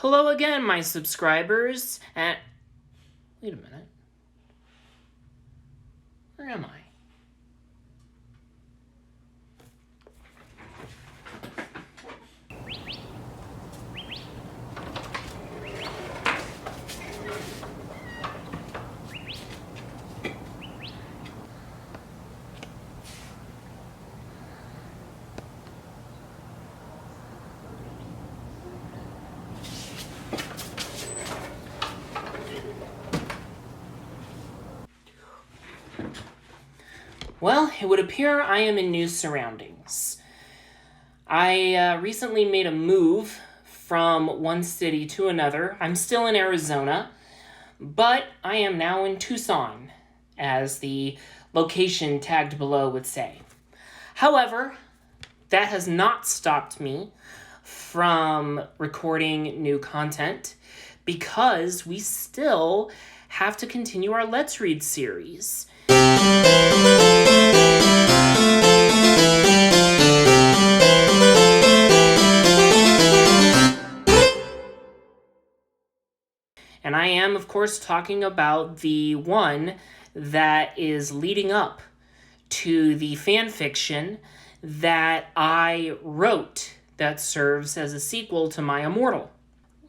Hello again, my subscribers, and... Wait a minute. Where am I? Well, it would appear I am in new surroundings. I recently made a move from one city to another. I'm still in Arizona, but I am now in Tucson, as the location tagged below would say. However, that has not stopped me from recording new content because we still have to continue our Let's Read series. And I am, of course, talking about the one that is leading up to the fan fiction that I wrote that serves as a sequel to my Immortal.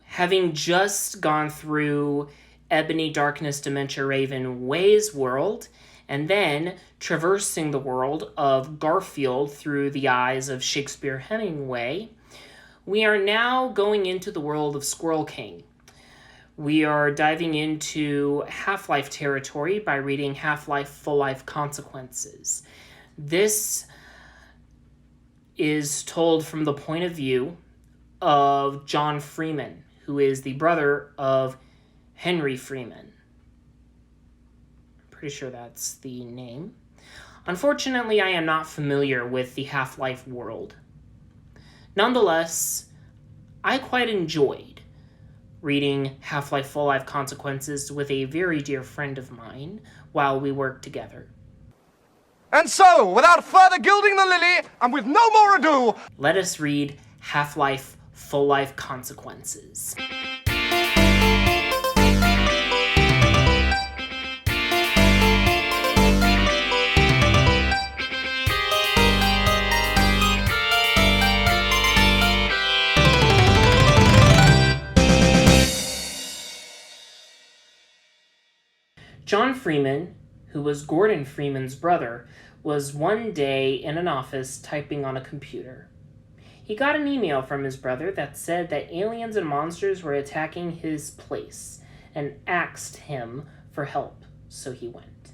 Having just gone through Ebony, Darkness, Dementia, Raven, Way's world, and then traversing the world of Garfield through the eyes of Shakespeare Hemingway, we are now going into the world of squirrelking. We are diving into Halflife territory by reading Halflife Fulllife Consequences. This is told from the point of view of John Freeman, who is the brother of Henry Freeman. Pretty sure that's the name. Unfortunately, I am not familiar with the Half-Life world. Nonetheless, I quite enjoyed reading Half-Life Full-Life Consequences with a very dear friend of mine while we worked together. And so, without further gilding the lily, and with no more ado, let us read Half-Life Full-Life Consequences. John Freeman, who was Gordon Freeman's brother, was one day in an office typing on a computer. He got an email from his brother that said that aliens and monsters were attacking his place and asked him for help, so he went.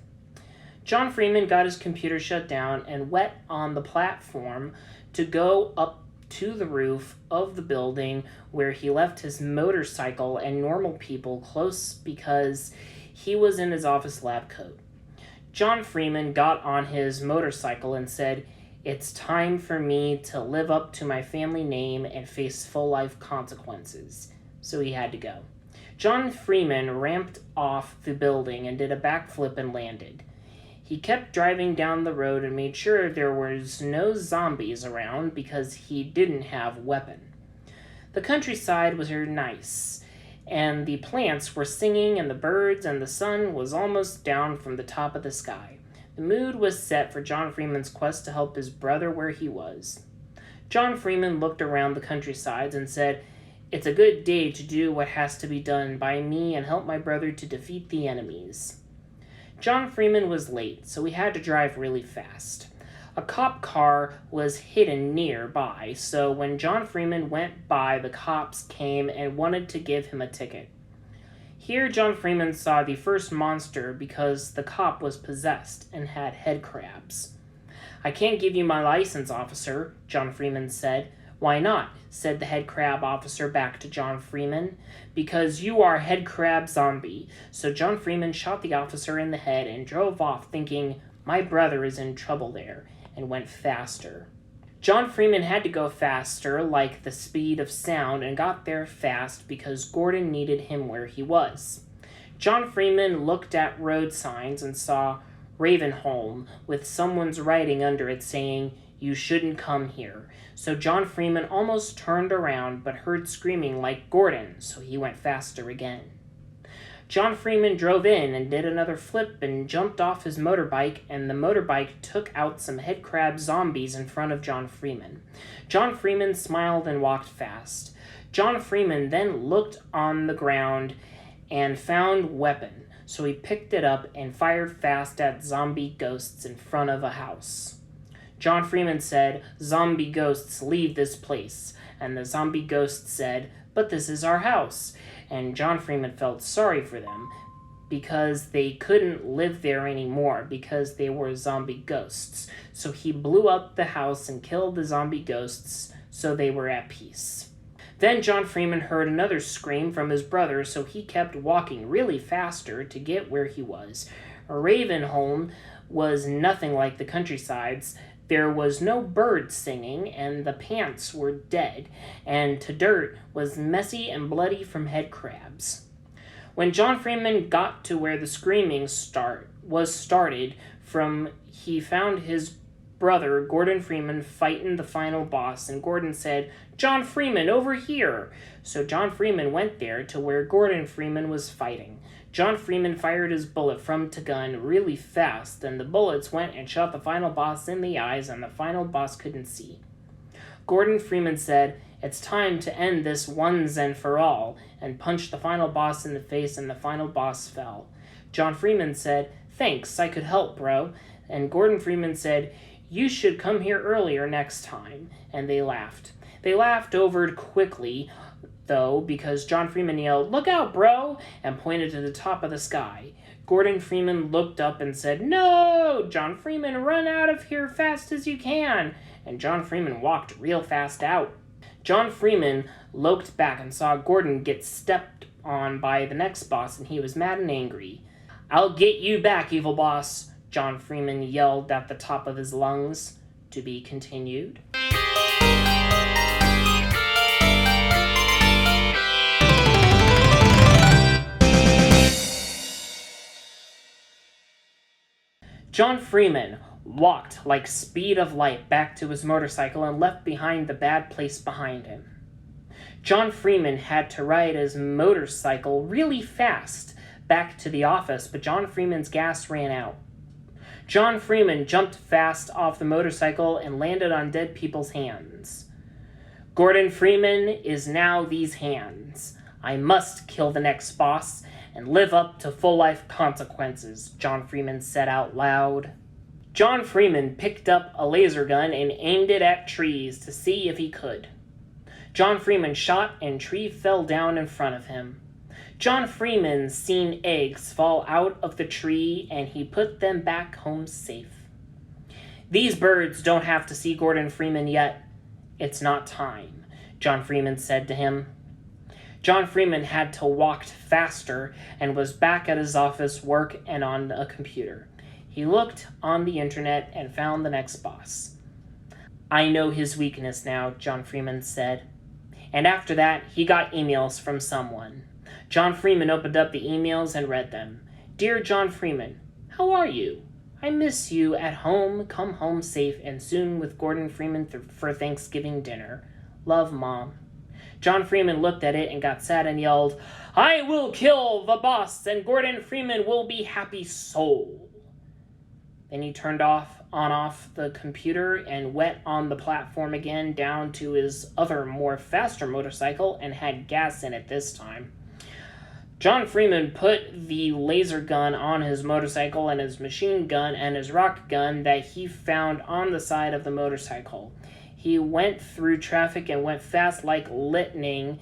John Freeman got his computer shut down and went on the platform to go up to the roof of the building where he left his motorcycle and normal people close because he was in his office lab coat. John Freeman got on his motorcycle and said, "It's time for me to live up to my family name and face full life consequences." So he had to go. John Freeman ramped off the building and did a backflip and landed. He kept driving down the road and made sure there was no zombies around because he didn't have a weapon. The countryside was very nice, and the plants were singing and the birds and the sun was almost down from the top of the sky. The mood was set for John Freeman's quest to help his brother where he was. John Freeman looked around the countrysides and said, "It's a good day to do what has to be done by me and help my brother to defeat the enemies." John Freeman was late, so he had to drive really fast. A cop car was hidden nearby, so when John Freeman went by, the cops came and wanted to give him a ticket. Here, John Freeman saw the first monster because the cop was possessed and had head crabs. "I can't give you my license, officer," John Freeman said. "Why not?" said the head crab officer back to John Freeman. "Because you are head crab zombie." So John Freeman shot the officer in the head and drove off thinking, "My brother is in trouble there," and went faster. John Freeman had to go faster, like the speed of sound, and got there fast because Gordon needed him where he was. John Freeman looked at road signs and saw Ravenholm with someone's writing under it saying, You shouldn't come here. So John Freeman almost turned around but heard screaming like Gordon, so he went faster again. John Freeman drove in and did another flip and jumped off his motorbike, and the motorbike took out some headcrab zombies in front of John Freeman. John Freeman smiled and walked fast. John Freeman then looked on the ground and found weapon, so he picked it up and fired fast at zombie ghosts in front of a house. John Freeman said, "Zombie ghosts, leave this place." And the zombie ghosts said, "But this is our house." And John Freeman felt sorry for them because they couldn't live there anymore because they were zombie ghosts. So he blew up the house and killed the zombie ghosts, so they were at peace. Then John Freeman heard another scream from his brother, so he kept walking really faster to get where he was. Ravenholm was nothing like the countrysides. There was no bird singing, and the pants were dead, and to dirt was messy and bloody from head crabs. When John Freeman got to where the screaming started from, he found his brother, Gordon Freeman, fighting the final boss, and Gordon said, "John Freeman, over here!" So John Freeman went there to where Gordon Freeman was fighting. John Freeman fired his bullet from the gun really fast, and the bullets went and shot the final boss in the eyes, and the final boss couldn't see. Gordon Freeman said, "It's time to end this once and for all," and punched the final boss in the face, and the final boss fell. John Freeman said, "Thanks, I could help, bro." And Gordon Freeman said, "You should come here earlier next time." And they laughed. They laughed over quickly, though, because John Freeman yelled, "Look out, bro!" and pointed to the top of the sky. Gordon Freeman looked up and said, "No! John Freeman, run out of here fast as you can!" And John Freeman walked real fast out. John Freeman looked back and saw Gordon get stepped on by the next boss, and he was mad and angry. "I'll get you back, evil boss!" John Freeman yelled at the top of his lungs. To be continued. John Freeman walked like speed of light back to his motorcycle and left behind the bad place behind him. John Freeman had to ride his motorcycle really fast back to the office, but John Freeman's gas ran out. John Freeman jumped fast off the motorcycle and landed on dead people's hands. Gordon Freeman is now these hands. I must kill the next boss and live up to full life consequences, John Freeman said out loud. John Freeman picked up a laser gun and aimed it at trees to see if he could. John Freeman shot and tree fell down in front of him. John Freeman seen eggs fall out of the tree and he put them back home safe. These birds don't have to see Gordon Freeman yet. It's not time, John Freeman said to him. John Freeman had to walk faster and was back at his office work and on a computer. He looked on the internet and found the next boss. I know his weakness now, John Freeman said. And after that, he got emails from someone. John Freeman opened up the emails and read them. Dear John Freeman, how are you? I miss you at home. Come home safe and soon with Gordon Freeman for Thanksgiving dinner. Love, Mom. John Freeman looked at it and got sad and yelled, I will kill the boss and Gordon Freeman will be happy soul. Then he turned off the computer and went on the platform again down to his other more faster motorcycle and had gas in it this time. John Freeman put the laser gun on his motorcycle and his machine gun and his rocket gun that he found on the side of the motorcycle. He went through traffic and went fast like lightning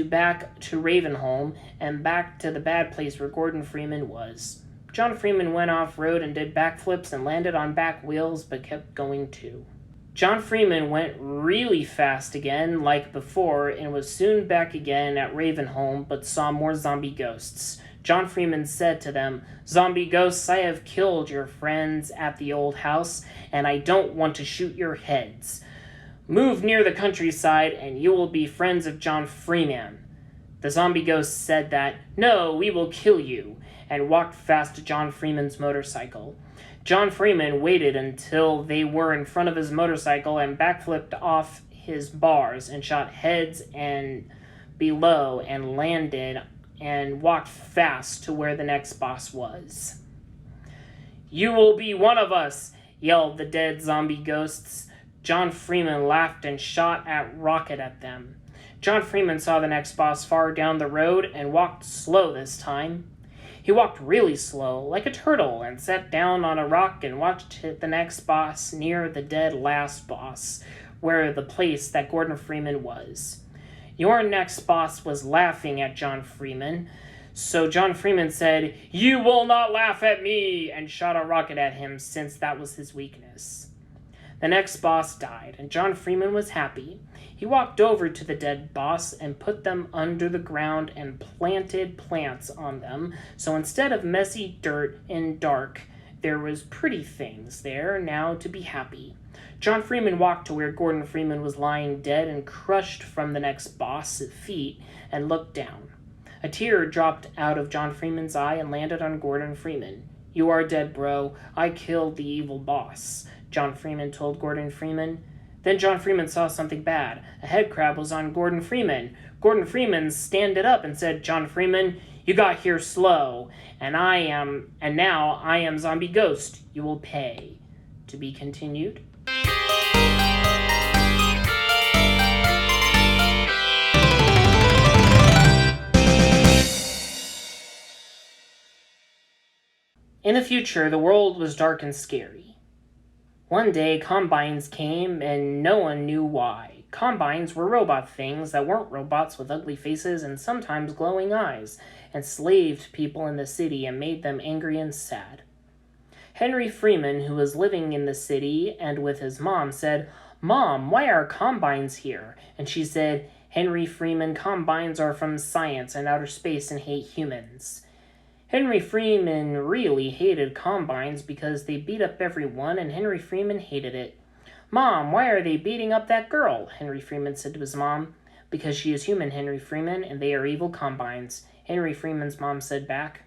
back to Ravenholm and back to the bad place where Gordon Freeman was. John Freeman went off-road and did backflips and landed on back wheels but kept going too. John Freeman went really fast again like before and was soon back again at Ravenholm but saw more zombie ghosts. John Freeman said to them, Zombie ghosts, I have killed your friends at the old house and I don't want to shoot your heads. Move near the countryside and you will be friends of John Freeman. The zombie ghosts said that, No, we will kill you. and walked fast to John Freeman's motorcycle. John Freeman waited until they were in front of his motorcycle and backflipped off his bars and shot heads and below and landed and walked fast to where the next boss was. "You will be one of us," yelled the dead zombie ghosts. John Freeman laughed and shot a rocket at them. John Freeman saw the next boss far down the road and walked slow this time. He walked really slow, like a turtle, and sat down on a rock and watched the next boss near the dead last boss, where the place that Gordon Freeman was. Your next boss was laughing at John Freeman, so John Freeman said, "You will not laugh at me," and shot a rocket at him since that was his weakness. The next boss died, and John Freeman was happy. He walked over to the dead boss and put them under the ground and planted plants on them, so instead of messy dirt and dark, there was pretty things there now to be happy. John Freeman walked to where Gordon Freeman was lying dead and crushed from the next boss's feet and looked down. A tear dropped out of John Freeman's eye and landed on Gordon Freeman. "You are dead, bro. I killed the evil boss," John Freeman told Gordon Freeman. Then John Freeman saw something bad. A head crab was on Gordon Freeman. Gordon Freeman standed up and said, "John Freeman, you got here slow, and now I am Zombie Ghost. You will pay." To be continued. In the future, the world was dark and scary. One day, combines came, and no one knew why. Combines were robot things that weren't robots with ugly faces and sometimes glowing eyes, enslaved people in the city and made them angry and sad. Henry Freeman, who was living in the city and with his mom, said, "Mom, why are combines here?" And she said, "Henry Freeman, combines are from science and outer space and hate humans." Henry Freeman really hated combines because they beat up everyone, and Henry Freeman hated it. "Mom, why are they beating up that girl?" Henry Freeman said to his mom. "Because she is human, Henry Freeman, and they are evil combines," Henry Freeman's mom said back.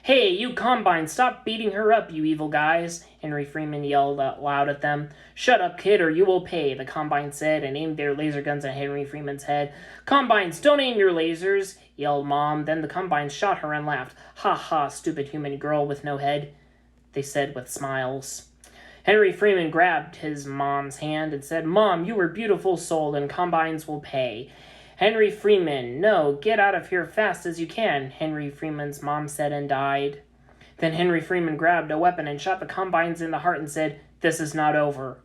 "Hey, you combines, stop beating her up, you evil guys," Henry Freeman yelled out loud at them. "Shut up, kid, or you will pay," the combines said, and aimed their laser guns at Henry Freeman's head. "Combines, don't aim your lasers," yelled Mom. Then the combines shot her and laughed. "Ha ha, stupid human girl with no head," they said with smiles. Henry Freeman grabbed his mom's hand and said, "Mom, you were beautiful soul, and combines will pay." Henry Freeman, "No, get out of here fast as you can," Henry Freeman's mom said and died. Then Henry Freeman grabbed a weapon and shot the combines in the heart and said, "This is not over."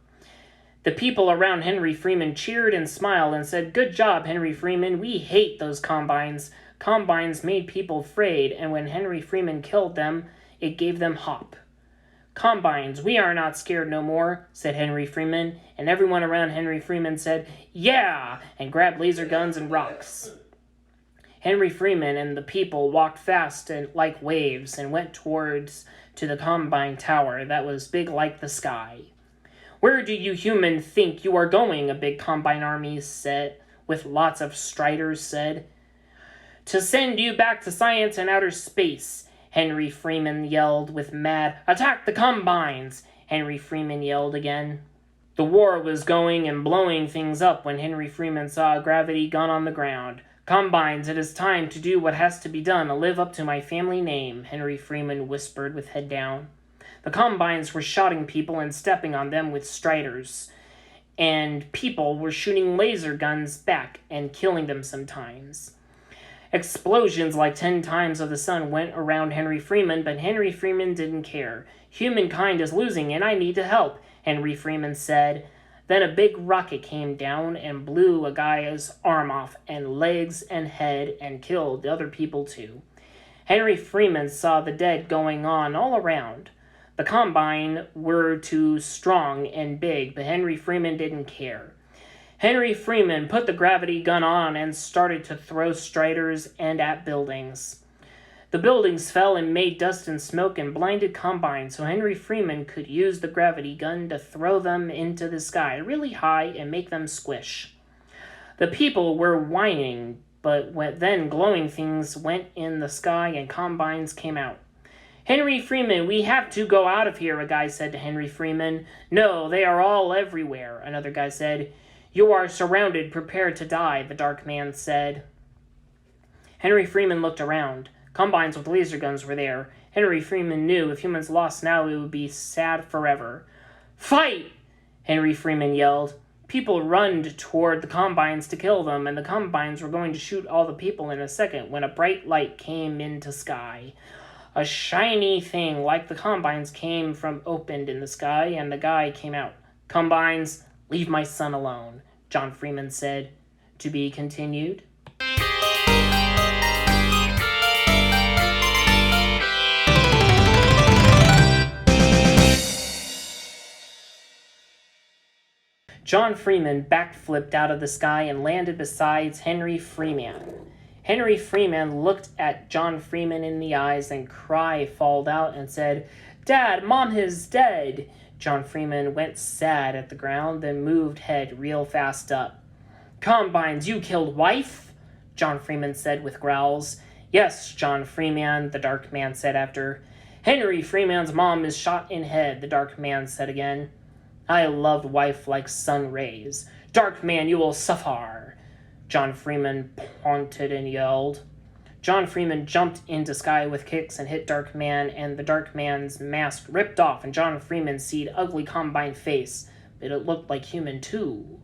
The people around Henry Freeman cheered and smiled and said, "Good job, Henry Freeman. We hate those combines." Combines made people afraid, and when Henry Freeman killed them, it gave them hope. "Combines, we are not scared no more," said Henry Freeman, and everyone around Henry Freeman said, "Yeah!" and grabbed laser guns and rocks. Henry Freeman and the people walked fast and like waves and went towards to the Combine Tower that was big like the sky. "Where do you human think you are going?" a big Combine army said, with lots of striders said. "To send you back to science and outer space," Henry Freeman yelled with mad, "Attack the Combines!" Henry Freeman yelled again. The war was going and blowing things up when Henry Freeman saw a gravity gun on the ground. "Combines, it is time to do what has to be done and live up to my family name," Henry Freeman whispered with head down. The Combines were shotting people and stepping on them with striders, and people were shooting laser guns back and killing them sometimes. Explosions like 10 times of the sun went around Henry Freeman, but Henry Freeman didn't care. "Humankind is losing and I need to help," Henry Freeman said. Then a big rocket came down and blew a guy's arm off and legs and head and killed the other people too. Henry Freeman saw the dead going on all around. The Combine were too strong and big, but Henry Freeman didn't care. Henry Freeman put the gravity gun on and started to throw striders and at buildings. The buildings fell and made dust and smoke and blinded Combines, so Henry Freeman could use the gravity gun to throw them into the sky really high and make them squish. The people were whining, but then glowing things went in the sky and Combines came out. "Henry Freeman, we have to go out of here," a guy said to Henry Freeman. "No, they are all everywhere," another guy said. "You are surrounded, prepare to die," the dark man said. Henry Freeman looked around. Combines with laser guns were there. Henry Freeman knew if humans lost now, it would be sad forever. "Fight!" Henry Freeman yelled. People runned toward the Combines to kill them, and the Combines were going to shoot all the people in a second when a bright light came into sky. A shiny thing like the Combines opened in the sky, and the guy came out. "Combines, leave my son alone," John Freeman said. To be continued. John Freeman backflipped out of the sky and landed beside Henry Freeman. Henry Freeman looked at John Freeman in the eyes and called out and said, "Dad, Mom is dead." John Freeman went sad at the ground, then moved head real fast up. "Combines, you killed wife?" John Freeman said with growls. "Yes, John Freeman," the dark man said after. "Henry Freeman's mom is shot in head," the dark man said again. "I loved wife like sun rays. Dark man, you will suffer." John Freeman taunted and yelled. John Freeman jumped into sky with kicks and hit Dark Man, and the Dark Man's mask ripped off, and John Freeman seed ugly Combine face, but it looked like human too.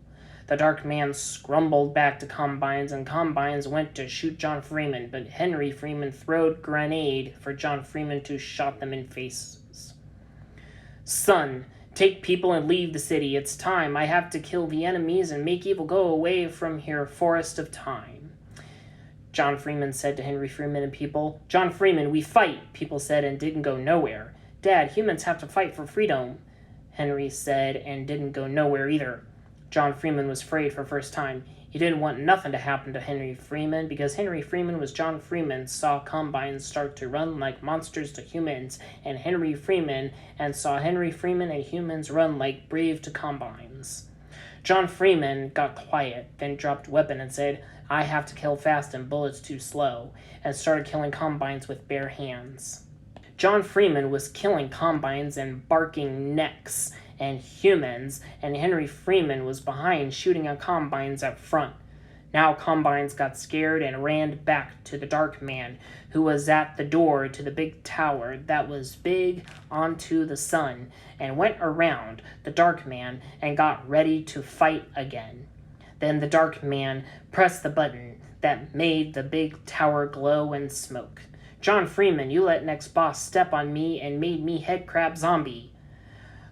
The Dark Man scrumbled back to Combines, and Combines went to shoot John Freeman, but Henry Freeman throwed grenade for John Freeman to shot them in faces. "Son, take people and leave the city. It's time. I have to kill the enemies and make evil go away from here, forest of time," John Freeman said to Henry Freeman and people. "John Freeman, we fight," people said, and didn't go nowhere. "Dad, humans have to fight for freedom," Henry said, and didn't go nowhere either. John Freeman was afraid for the first time. He didn't want nothing to happen to Henry Freeman, because Henry Freeman was John Freeman, saw Combines start to run like monsters to humans, and Henry Freeman, and saw Henry Freeman and humans run like brave to Combines. John Freeman got quiet, then dropped weapon and said, "I have to kill fast and bullets too slow," and started killing Combines with bare hands. John Freeman was killing Combines and barking necks and humans, and Henry Freeman was behind shooting at Combines up front. Now Combines got scared and ran back to the Dark Man, who was at the door to the big tower that was big onto the sun, and went around the Dark Man and got ready to fight again. Then the Dark Man pressed the button that made the big tower glow and smoke. "John Freeman, you let next boss step on me and made me head crab zombie.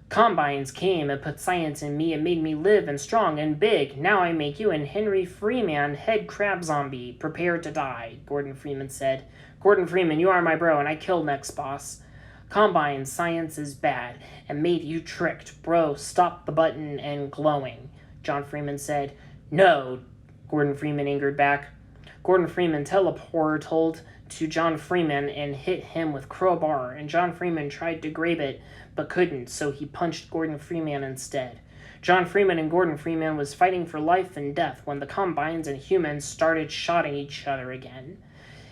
Combines came and put science in me and made me live and strong and big. Now I make you and Henry Freeman head crab zombie. Prepare to die," Gordon Freeman said. "Gordon Freeman, you are my bro, and I killed next boss. Combine science is bad and made you tricked. Bro, stop the button and glowing," John Freeman said. "No," Gordon Freeman angered back. Gordon Freeman teleported to John Freeman and hit him with crowbar, and John Freeman tried to grab it, but couldn't, so he punched Gordon Freeman instead. John Freeman and Gordon Freeman was fighting for life and death when the Combines and humans started shooting each other again.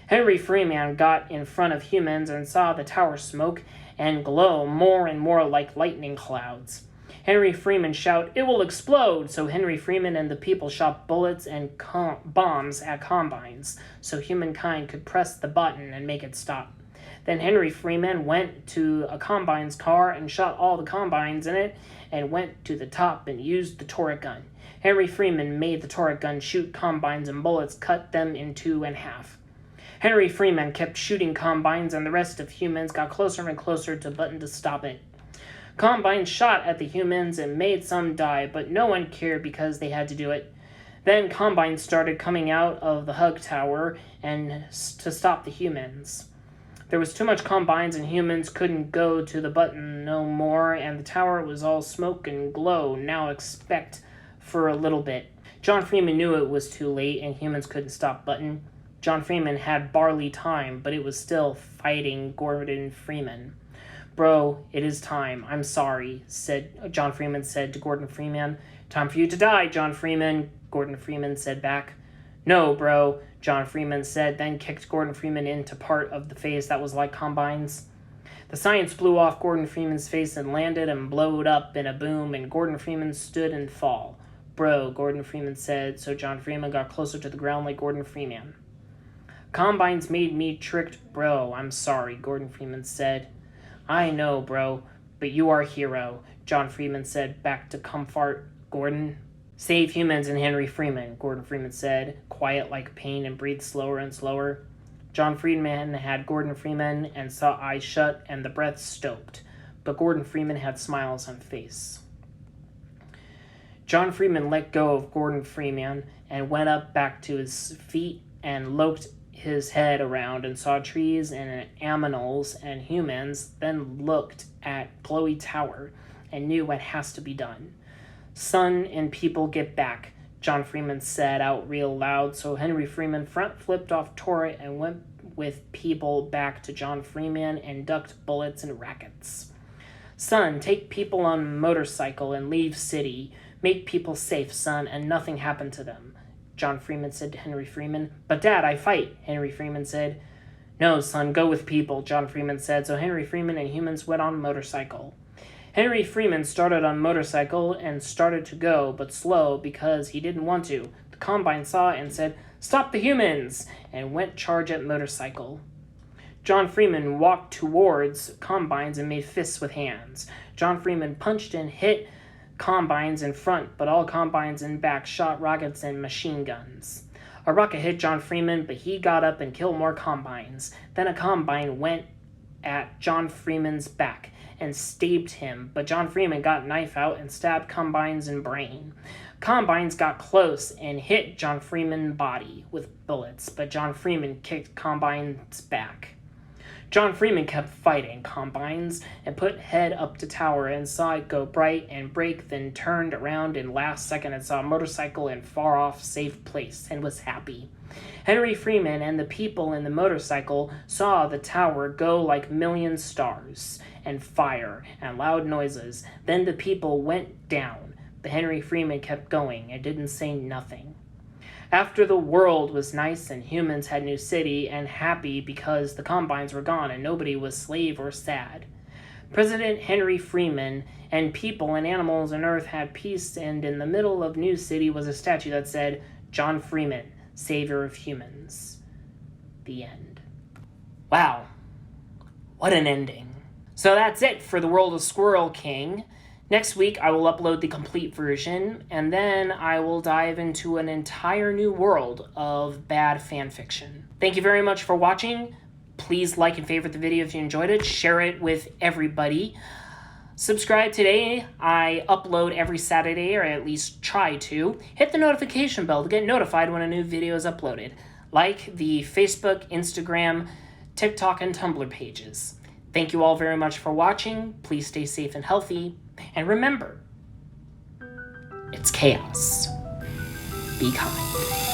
Henry Freeman got in front of humans and saw the tower smoke and glow more and more like lightning clouds. Henry Freeman shouted, "It will explode!" So Henry Freeman and the people shot bullets and bombs at Combines, so humankind could press the button and make it stop. Then Henry Freeman went to a Combine's car and shot all the Combines in it, and went to the top and used the turret gun. Henry Freeman made the turret gun shoot Combines, and bullets cut them in two and half. Henry Freeman kept shooting Combines, and the rest of humans got closer and closer to the button to stop it. Combine shot at the humans and made some die, but no one cared because they had to do it. Then Combine started coming out of the hug tower and to stop the humans. There was too much Combines and humans couldn't go to the button no more, and the tower was all smoke and glow, now expect for a little bit. John Freeman knew it was too late and humans couldn't stop button. John Freeman had barely time, but it was still fighting Gordon Freeman. "Bro, it is time. I'm sorry," John Freeman said to Gordon Freeman. "Time for you to die, John Freeman," Gordon Freeman said back. "No, bro," John Freeman said, then kicked Gordon Freeman into part of the face that was like Combines. The science blew off Gordon Freeman's face and landed and blowed up in a boom, and Gordon Freeman stood and fall. Bro, Gordon Freeman said, so John Freeman got closer to the ground like Gordon Freeman. Combines made me tricked, bro. I'm sorry, Gordon Freeman said. I know, bro, but you are a hero, John Freeman said, back to comfort, Gordon. Save humans and Henry Freeman, Gordon Freeman said, quiet like pain and breathed slower and slower. John Freeman had Gordon Freeman and saw eyes shut and the breath stoked, but Gordon Freeman had smiles on face. John Freeman let go of Gordon Freeman and went up back to his feet and looked his head around and saw trees and aminals and humans, then looked at Glowy Tower and knew what has to be done. Son and people get back, John Freeman said out real loud, so Henry Freeman front flipped off turret and went with people back to John Freeman and ducked bullets and rackets. Son, take people on motorcycle and leave city. Make people safe, son, and nothing happened to them, John Freeman said to Henry Freeman. But Dad, I fight, Henry Freeman said. No, son, go with people, John Freeman said, so Henry Freeman and humans went on motorcycle. Henry Freeman started on motorcycle and started to go, but slow because he didn't want to. The Combine saw it and said, Stop the humans, and went charge at motorcycle. John Freeman walked towards Combines and made fists with hands. John Freeman punched and hit Combines in front, but all Combines in back shot rockets and machine guns. A rocket hit John Freeman, but he got up and killed more Combines. Then a Combine went at John Freeman's back and stabbed him, but John Freeman got a knife out and stabbed Combines in brain. Combines got close and hit John Freeman's body with bullets, but John Freeman kicked Combine's back. John Freeman kept fighting Combines and put head up to tower and saw it go bright and break, then turned around in last second and saw a motorcycle in far off safe place and was happy. Henry Freeman and the people in the motorcycle saw the tower go like million stars and fire and loud noises. Then the people went down, but Henry Freeman kept going and didn't say nothing. After the world was nice and humans had new city and happy because the Combines were gone and nobody was slave or sad. President Henry Freeman and people and animals and earth had peace, and in the middle of New City was a statue that said, John Freeman, Savior of Humans. The end. Wow. What an ending. So that's it for the world of Squirrel King. Next week, I will upload the complete version, and then I will dive into an entire new world of bad fanfiction. Thank you very much for watching. Please like and favorite the video if you enjoyed it. Share it with everybody. Subscribe today. I upload every Saturday, or at least try to. Hit the notification bell to get notified when a new video is uploaded. Like the Facebook, Instagram, TikTok, and Tumblr pages. Thank you all very much for watching. Please stay safe and healthy. And remember, it's chaos. Be kind.